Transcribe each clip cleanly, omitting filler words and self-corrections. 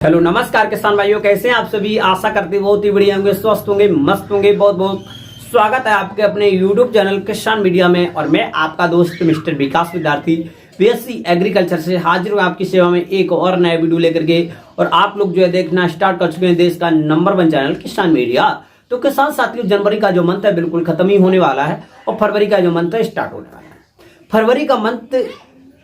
Hello नमस्कार किसान भाइयों, कैसे हैं आप सभी। आशा करते बहुत ही बढ़िया होंगे, स्वस्थ होंगे, मस्त होंगे। बहुत बहुत स्वागत है आपके अपने यूट्यूब चैनल किसान मीडिया में। और मैं आपका दोस्त मिस्टर विकास विद्यार्थी बीएससी एग्रीकल्चर से हाजिर हूँ आपकी सेवा में एक और नया वीडियो लेकर के। और आप लोग जो है देखना स्टार्ट कर चुके हैं देश का नंबर 1 चैनल किसान मीडिया। तो किसान साथियों, जनवरी का जो मंथ है बिल्कुल खत्म ही होने वाला है और फरवरी का जो मंथ है स्टार्ट होने वाला है। फरवरी का मंथ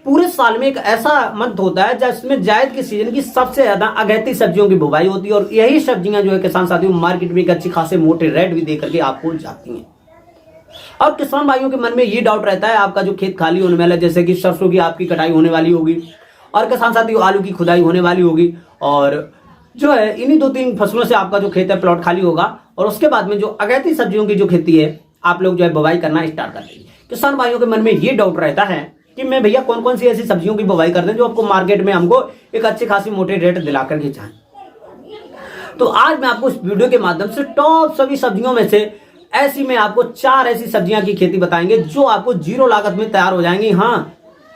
पूरे साल में एक ऐसा मंथ होता है जिसमें जायद के सीजन की सबसे ज्यादा अगैती सब्जियों की बुवाई होती है। और यही सब्जियां जो है किसान साथियों मार्केट में एक अच्छी खासे मोटे रेट भी दे करके आपको जाती हैं। और किसान भाइयों के मन में ये डाउट रहता है, आपका जो खेत खाली होने वाला है, जैसे कि सरसों की आपकी कटाई होने वाली होगी और किसान साथियों आलू की खुदाई होने वाली होगी, और जो है इन्हीं 2-3 फसलों से आपका जो खेत है प्लॉट खाली होगा। और उसके बाद में जो अगैती सब्जियों की जो खेती है आप लोग जो है बुवाई करना स्टार्ट कर देंगे। किसान भाइयों के मन में ये डाउट रहता है कि मैं भैया कौन कौन सी ऐसी सब्जियों की बुवाई कर दें जो आपको मार्केट में हमको एक अच्छी खासी मोटे रेट दिला करके जाए। तो आज मैं आपको इस वीडियो के माध्यम से टॉप सभी सब्जियों में से ऐसी मैं आपको 4 ऐसी सब्जियां की खेती बताएंगे जो आपको 0 लागत में तैयार हो जाएंगी। हाँ,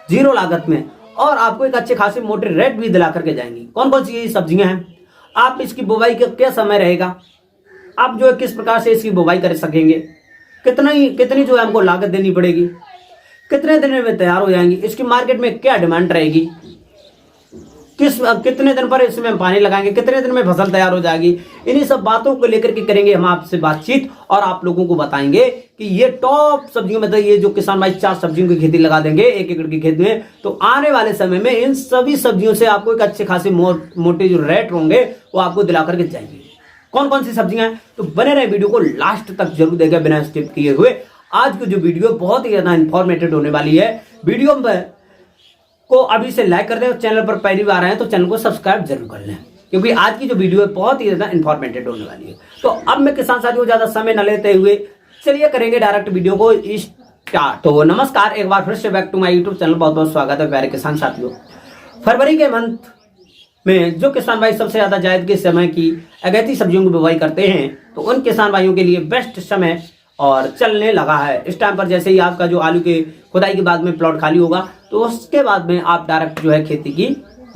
0 लागत में, और आपको एक अच्छे खासे मोटे रेट भी दिला करके जाएंगी। कौन कौन सी ये सब्जियां हैं, आप इसकी बुवाई का क्या समय रहेगा, आप जो है किस प्रकार से इसकी बुवाई कर सकेंगे, कितनी जो है हमको लागत देनी पड़ेगी, कितने दिन में तैयार हो जाएंगी, इसकी मार्केट में क्या डिमांड रहेगी, कितने दिन पर इसमें पानी लगाएंगे, कितने दिन में फसल तैयार हो जाएगी। इन्हीं सब बातों को लेकर के करेंगे हम आपसे बातचीत और आप लोगों को बताएंगे कि ये टॉप सब्जियों में, तो ये जो किसान भाई 4 सब्जियों की खेती लगा देंगे 1 एकड़ की खेत में, तो आने वाले समय में इन सभी सब्जियों से आपको एक अच्छे खासे मोटे जो रेट होंगे वो आपको दिला करके जाएंगे। कौन कौन सी सब्जियां हैं, तो बने रहे वीडियो को लास्ट तक जरूर देखेगा बिना स्किप किए हुए। आज की जो वीडियो बहुत ही ज्यादा इंफॉर्मेटिव होने वाली है। वीडियो को अभी से लाइक कर दें, चैनल पर पहली बार आए तो चैनल को सब्सक्राइब जरूर कर लें, क्योंकि आज की जो वीडियो है बहुत ही ज्यादा इंफॉर्मेटिव होने वाली है। तो अब मैं किसान साथियों ज्यादा समय न लेते हुए चलिए करेंगे डायरेक्ट वीडियो को स्टार्ट। तो नमस्कार, एक बार फिर से back to my YouTube channel, बहुत बहुत स्वागत है प्यारे किसान साथियों। फरवरी के मंथ में जो किसान भाई सबसे ज्यादा जायद के समय की अगैती सब्जियों की बुवाई करते हैं, तो उन किसान भाइयों के लिए बेस्ट समय और चलने लगा है। इस टाइम पर जैसे ही आपका जो आलू के खुदाई के बाद में प्लॉट खाली होगा, तो उसके बाद में आप डायरेक्ट जो है खेती की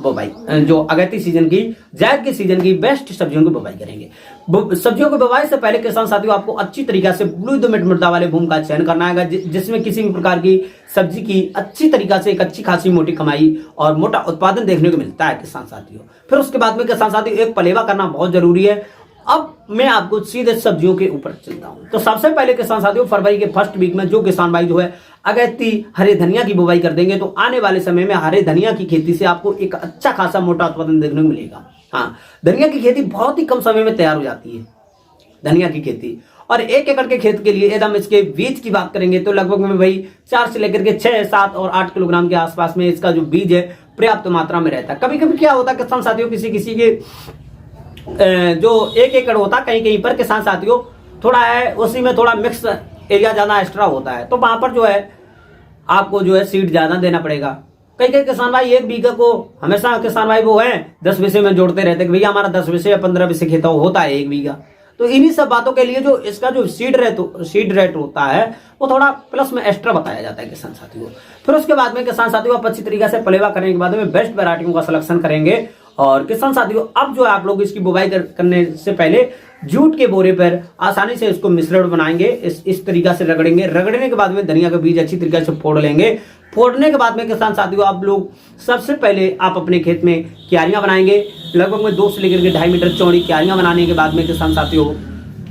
बुवाई, जो अगैती सीजन की, जायद के सीजन की बेस्ट सब्जियों की बुवाई करेंगे। सब्जियों की बुवाई से पहले किसान साथियों आपको अच्छी तरीके से फ्लूइड मृदा वाले भूमि का चयन करना है, जिसमें किसी भी प्रकार की सब्जी की अच्छी तरीका से एक अच्छी खासी मोटी कमाई और मोटा उत्पादन देखने को मिलता है किसान साथियों। फिर उसके बाद में किसान साथियों एक पलेवा करना बहुत जरूरी है। अब मैं आपको सीधे सब्जियों के ऊपर चलता हूं। तो सबसे पहले किसान साथियों फरवरी के फर्स्ट वीक में जो किसान भाई जो है अगैती हरे धनिया की बुवाई कर देंगे, तो आने वाले समय में हरे धनिया की खेती से आपको एक अच्छा खासा मोटा उत्पादन देखने को मिलेगा। हाँ, धनिया की खेती बहुत ही कम समय में तैयार हो जाती है, धनिया की खेती। और 1 एकड़ के खेत के लिए एकदम इसके बीज की बात करेंगे तो लगभग में भाई 4 से लेकर के 6, 7 और 8 किलोग्राम के आसपास में इसका जो बीज है पर्याप्त मात्रा में रहता है। कभी कभी क्या होता है किसान साथियों, किसी के जो 1 एकड़ होता है, कहीं पर किसान साथियों थोड़ा है उसी में थोड़ा मिक्स एरिया ज्यादा एक्स्ट्रा होता है, तो वहां पर जो है आपको जो है सीड ज्यादा देना पड़ेगा। कई किसान भाई 1 बीघा को हमेशा किसान भाई वो है 10 विषय में जोड़ते रहते हैं कि भैया हमारा 10 विषय या 15 विषय खेत होता है 1 बीघा। तो इन्हीं सब बातों के लिए जो इसका जो सीड रेट होता है वो थोड़ा प्लस में एक्स्ट्रा बताया जाता है किसान साथियों। फिर उसके बाद में किसान साथियों आप अच्छी तरीके से पलेवा करने के बाद में बेस्ट वैरायटियों का सिलेक्शन करेंगे। और किसान साथियों अब जो है आप लोग इसकी बुवाई करने से पहले जूट के बोरे पर आसानी से इसको मिश्रण बनाएंगे, इस तरीका से रगड़ने के बाद में धनिया का बीज अच्छी तरीके से फोड़ लेंगे। फोड़ने के बाद में किसान साथियों आप लोग सबसे पहले आप अपने खेत में क्यारियां बनाएंगे, लगभग में 2 से लेकर के 2.5 मीटर चौड़ी क्यारियां बनाने के बाद में किसान साथियों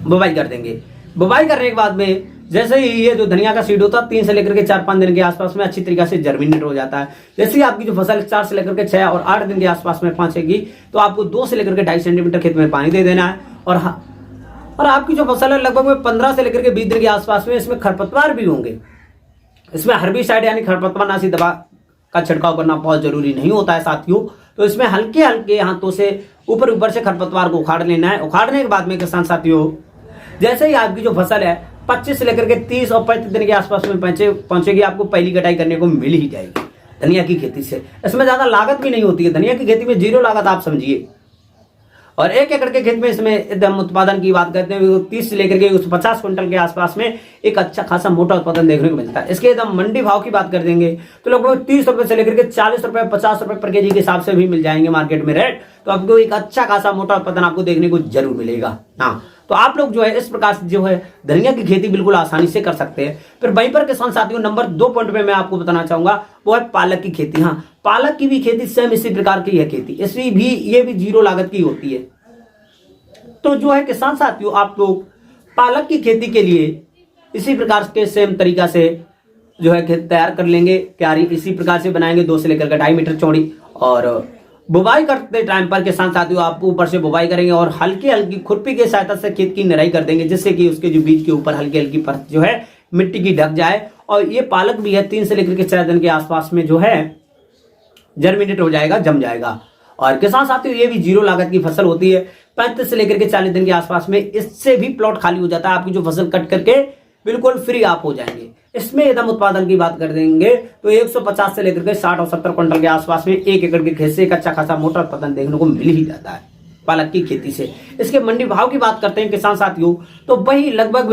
बुवाई कर देंगे। बुवाई करने के बाद में जैसे ही ये जो धनिया का सीड होता है 3 से लेकर के 4-5 दिन के आसपास में अच्छी तरीके से जर्मिनेट हो जाता है। जैसे ही आपकी जो फसल 4 से लेकर के 6 और 8 दिन के आसपास में पहुंचेगी, तो आपको 2 से लेकर के 2.5 सेंटीमीटर खेत में पानी दे देना है। और आपकी जो फसल है लगभग में 15 से लेकर के 20 दिन के आसपास में इसमें खरपतवार भी होंगे। इसमें हर्बिसाइड यानी खरपतवारनाशी दवा का छिड़काव करना बहुत जरूरी नहीं होता है साथियों। तो इसमें हल्के हल्के हाथों से ऊपर से खरपतवार को उखाड़ लेना है। उखाड़ने के बाद में किसान साथियों जैसे ही आपकी जो फसल है 25 से लेकर के 30 और 35 दिन के आसपास में पहुंचेगी, आपको पहली कटाई करने को मिल ही जाएगी धनिया की खेती से। इसमें ज्यादा लागत भी नहीं होती है, धनिया की खेती में 0 लागत आप समझिए। और 1 एकड़ के खेत में इसमें एकदम उत्पादन की बात करते हैं 30 से लेकर के 50 क्विंटल के आसपास में एक अच्छा खासा मोटा उत्पादन देखने को मिलता है। इसके एकदम मंडी भाव की बात कर देंगे तो लगभग 30 रुपए से लेकर के 40 रुपए 50 रुपए पर केजी के हिसाब से भी मिल जाएंगे मार्केट में रेट। तो आपको एक अच्छा खासा मोटा उत्पादन आपको देखने को जरूर मिलेगा। हाँ, तो आप लोग जो है इस प्रकार से जो है धनिया की खेती बिल्कुल आसानी से कर सकते हैं। फिर वहीं पर किसान साथियों नंबर 2 पॉइंट में मैं आपको बताना चाहूंगा वो है पालक की खेती। हाँ, पालक की भी खेती सेम इसी प्रकार की है खेती, इसमें भी ये भी 0 लागत की होती है। तो जो है किसान साथियों आप लोग पालक की खेती के लिए इसी प्रकार के सेम तरीका से जो है खेत तैयार कर लेंगे। क्यारी इसी प्रकार से बनाएंगे 2 से लेकर के 2.5 मीटर चौड़ी। और बुवाई करते टाइम पर किसान साथियों आप ऊपर से बुवाई करेंगे और हल्की हल्की खुरपी की सहायता से खेत की निराई कर देंगे, जिससे कि उसके जो बीज के ऊपर हल्की हल्की परत जो है मिट्टी की ढक जाए। और ये पालक भी है 3 से लेकर के 4 दिन के आसपास में जो है जर्मिनेट हो जाएगा, जम जाएगा। और किसान साथियों ये भी 0 लागत की फसल होती है। 35 से लेकर के 40 दिन के आसपास में इससे भी प्लॉट खाली हो जाता है, आपकी जो फसल कट करके बिल्कुल फ्री आप हो जाएंगे। इसमें एकदम उत्पादन की बात कर देंगे तो 150 से लेकर के 60 और 70 क्विंटल के आसपास में 1 एकड़ के खेत से एक अच्छा खासा मोटा उत्पादन देखने को मिल ही जाता है पालक की खेती से। इसके मंडी भाव की बात करते हैं किसान साथियों तो वही लगभग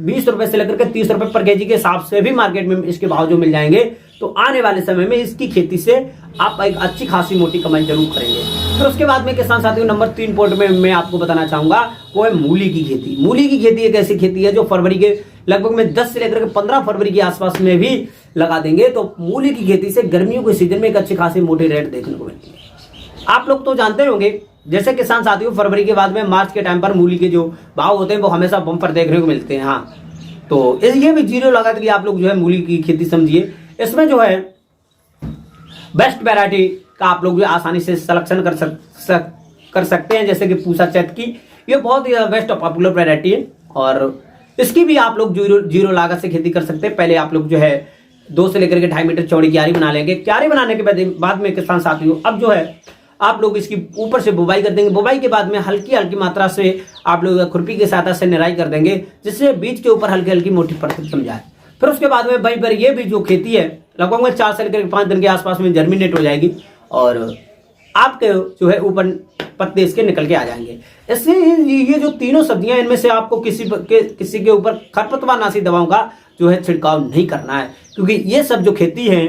20 रुपए से लेकर के 30 रुपए पर केजी के हिसाब से भी मार्केट में इसके भाव जो मिल जाएंगे। तो आने वाले समय में इसकी खेती से आप एक अच्छी खासी मोटी कमाई जरूर करेंगे। फिर उसके बाद में किसान साथियों नंबर 3 पॉइंट में मैं आपको बताना चाहूंगा वो है मूली की खेती। मूली की खेती एक ऐसी खेती है जो फरवरी के लगभग में 10 से लेकर के 15 फरवरी के आसपास में भी लगा देंगे। तो मूली की खेती से गर्मियों के सीजन में एक अच्छी खासी मोटी रेट देखने को मिलती है। आप लोग तो जानते होंगे जैसे किसान साथियों फरवरी के बाद में मार्च के टाइम पर मूली के जो भाव होते हैं वो हमेशा बम्पर देखने को मिलते हैं। हाँ, तो ये भी 0 लागत की आप लोग जो है मूली की खेती समझिए। इसमें जो है बेस्ट वैरायटी का आप लोग जो आसानी से सिलेक्शन कर सकते हैं, जैसे कि पूसा चैत की ये बहुत ही बेस्ट और पॉपुलर वैरायटी है। और इसकी भी आप लोग 0 लागत से खेती कर सकते हैं। पहले आप लोग जो है 2 से लेकर के 2.5 मीटर चौड़ी क्यारी बना लेंगे। क्यारी बनाने के बाद में किसान साथियों अब जो है आप लोग इसकी ऊपर से बुवाई कर देंगे। बुवाई के बाद में हल्की हल्की मात्रा से आप लोग खुरपी की सहायता से निराई कर देंगे, जिससे बीज के ऊपर हल्की हल्की मोटी परत जम जाए। फिर उसके बाद में वहीं पर ये भी जो खेती है लगभग में 4 से लेकर 5 दिन के आसपास में जर्मिनेट हो जाएगी और आपके जो है ऊपर पत्ते इसके निकल के आ जाएंगे। इससे ये जो तीनों सब्जियां इनमें से आपको किसी के ऊपर खरपतवारनाशी दवाओं का जो है छिड़काव नहीं करना है, क्योंकि ये सब जो खेती है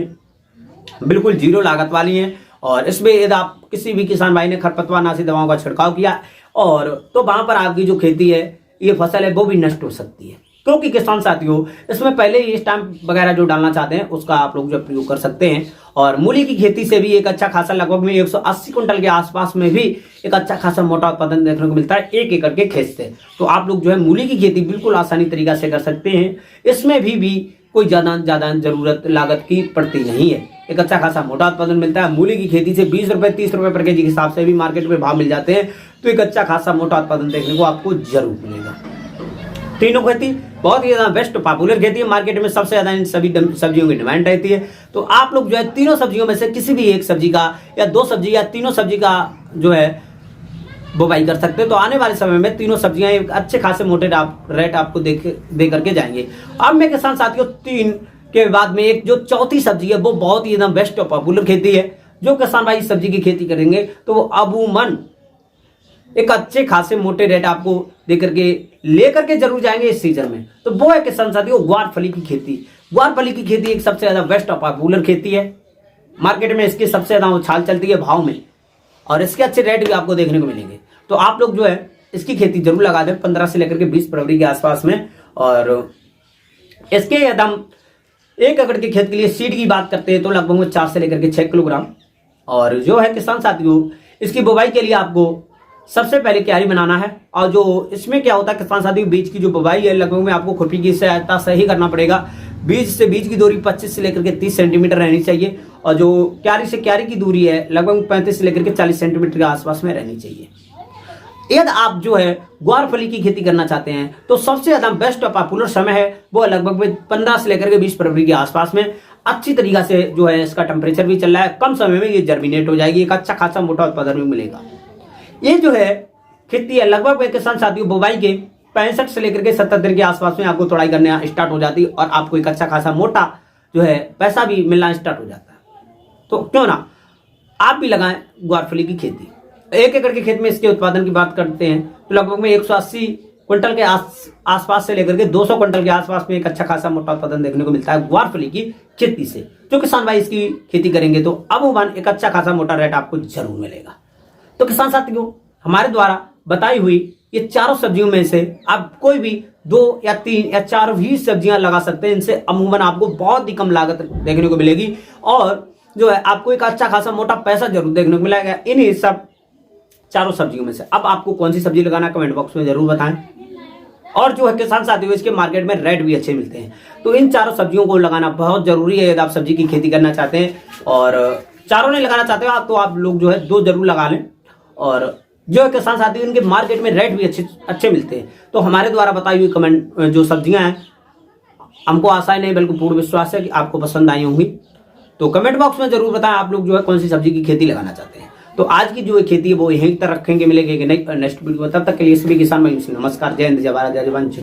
बिल्कुल 0 लागत वाली है। और इसमें यदि आप किसी भी किसान भाई ने खरपतवारनाशी दवाओं का छिड़काव किया और तो वहां पर आपकी जो खेती है ये फसल है वो भी नष्ट हो सकती है, क्योंकि किसान साथियों इसमें पहले ही स्टैम्प वगैरह जो डालना चाहते हैं उसका आप लोग जो प्रयोग कर सकते हैं। और मूली की खेती से भी एक अच्छा खासा लगभग में 180 क्विंटल के आसपास में भी एक अच्छा खासा मोटा उत्पादन देखने को मिलता है 1 एकड़ के खेत से। तो आप लोग जो है मूली की खेती बिल्कुल आसानी तरीका से कर सकते हैं। इसमें भी कोई ज्यादा जरूरत लागत की पड़ती नहीं है, एक अच्छा खासा मोटा उत्पादन मिलता है। मूली की खेती से 20 रुपए 30 रुपए पर केजी के हिसाब से भी मार्केट में भाव मिल जाते हैं। तो एक अच्छा खासा मोटा उत्पादन देखने को आपको जरूर मिलेगा। तीनों खेती बहुत ही ज्यादा बेस्ट पॉपुलर खेती है, मार्केट में सबसे ज्यादा इन सभी सब्जियों की डिमांड रहती है। तो आप लोग जो है तीनों सब्जियों में से किसी भी एक सब्जी का या 2 सब्जी या तीनों सब्जी का जो है बुवाई कर सकते हैं। तो आने वाले समय में तीनों सब्जियां एक अच्छे खासे मोटे रेट आपको दे करके जाएंगे। अब मैं किसान साथियों 3 के बाद में एक जो चौथी सब्जी है वो बहुत ही एकदम बेस्ट और पॉपुलर खेती है। जो किसान भाई सब्जी की खेती करेंगे तो वो अबूमन एक अच्छे खासे मोटे रेट आपको लेकर के जरूर जाएंगे इस सीजन में। तो वो है किसान साथियों ग्वारफली की खेती। ग्वारफली की खेती एक सबसे ज्यादा बेस्ट और पॉपुलर खेती है, मार्केट में इसकी सबसे ज्यादा उछाल चलती है भाव में और इसके अच्छे रेट भी आपको देखने को मिलेंगे। तो आप लोग जो है इसकी खेती जरूर लगा दें 15 से लेकर के 20 फरवरी के आसपास में। और इसके एकदम 1 एकड़ के खेत के लिए सीड की बात करते हैं तो लगभग 4 से लेकर के 6 किलोग्राम। और जो है किसान साथियों इसकी बुवाई के लिए आपको सबसे पहले क्यारी बनाना है। और जो इसमें क्या होता है किसान साथियों बीज की जो बुवाई है लगभग में आपको खुरपी की सहायता से ही करना पड़ेगा। बीज की दूरी 25 से लेकर के 30 सेंटीमीटर रहनी चाहिए और जो क्यारी से क्यारी की दूरी है लगभग 35 से लेकर के 40 सेंटीमीटर के आसपास में रहनी चाहिए। यदि आप जो है ग्वारफली की खेती करना चाहते हैं तो सबसे ज्यादा बेस्ट और पॉपुलर समय है वो लगभग 15 से लेकर के 20 फरवरी के आसपास में। अच्छी तरीका से जो है इसका टेम्परेचर भी चल रहा है, कम समय में ये जर्मिनेट हो जाएगी, एक अच्छा खासा मोटा उत्पादन भी मिलेगा। ये जो है खेती है लगभग किसान साथियों बुवाई के 65 से लेकर के 70 दिन के आसपास में आपको तोड़ाई करना स्टार्ट हो जाती है और आपको एक अच्छा खासा मोटा जो है पैसा भी मिलना स्टार्ट हो जाता है। तो क्यों ना आप भी लगाएं ग्वारफली की खेती। 1 एकड़ के खेत में इसके उत्पादन की बात करते हैं तो लगभग में 180 क्विंटल के आसपास से लेकर के 200 क्विंटल के आसपास में एक अच्छा खासा मोटा उत्पादन देखने को मिलता है ग्वारफली की खेती से। जो किसान भाई इसकी खेती करेंगे तो अमूमन एक अच्छा खासा मोटा रेट आपको जरूर मिलेगा। तो किसान साथियों, हमारे द्वारा बताई हुई ये चारों सब्जियों में से आप कोई भी 2 या 3 या 4 भी सब्जियां लगा सकते हैं। इनसे अमूमन आपको बहुत ही कम लागत देखने को मिलेगी और जो है आपको एक अच्छा खासा मोटा पैसा जरूर देखने को मिलेगा इन्हीं सब चारों सब्जियों में से। अब आपको कौन सी सब्जी लगाना कमेंट बॉक्स में जरूर बताएं। और जो है किसान साथियों, इसके मार्केट में रेट भी अच्छे मिलते हैं। तो इन चारों सब्जियों को लगाना बहुत जरूरी है यदि आप सब्जी की खेती करना चाहते हैं। और चारों नहीं लगाना चाहते हो आप तो आप लोग जो है 2 जरूर लगा लें। और जो है किसान साथियों, इनके मार्केट में रेट भी अच्छे मिलते हैं। तो हमारे द्वारा बताई हुई कमेंट जो सब्जियां हैं, हमको आशा ही नहीं बल्कि पूर्ण विश्वास है कि आपको पसंद आई होंगी। तो कमेंट बॉक्स में जरूर बताएं आप लोग जो है कौन सी सब्जी की खेती लगाना चाहते हैं। तो आज की जो खेती है वो यहीं तक रखेंगे, मिलेंगे नेक्स्ट वीडियो। तब तक के लिए सभी किसान भाइयों से नमस्कार, जय हिंद, जय भारत, जय जवान।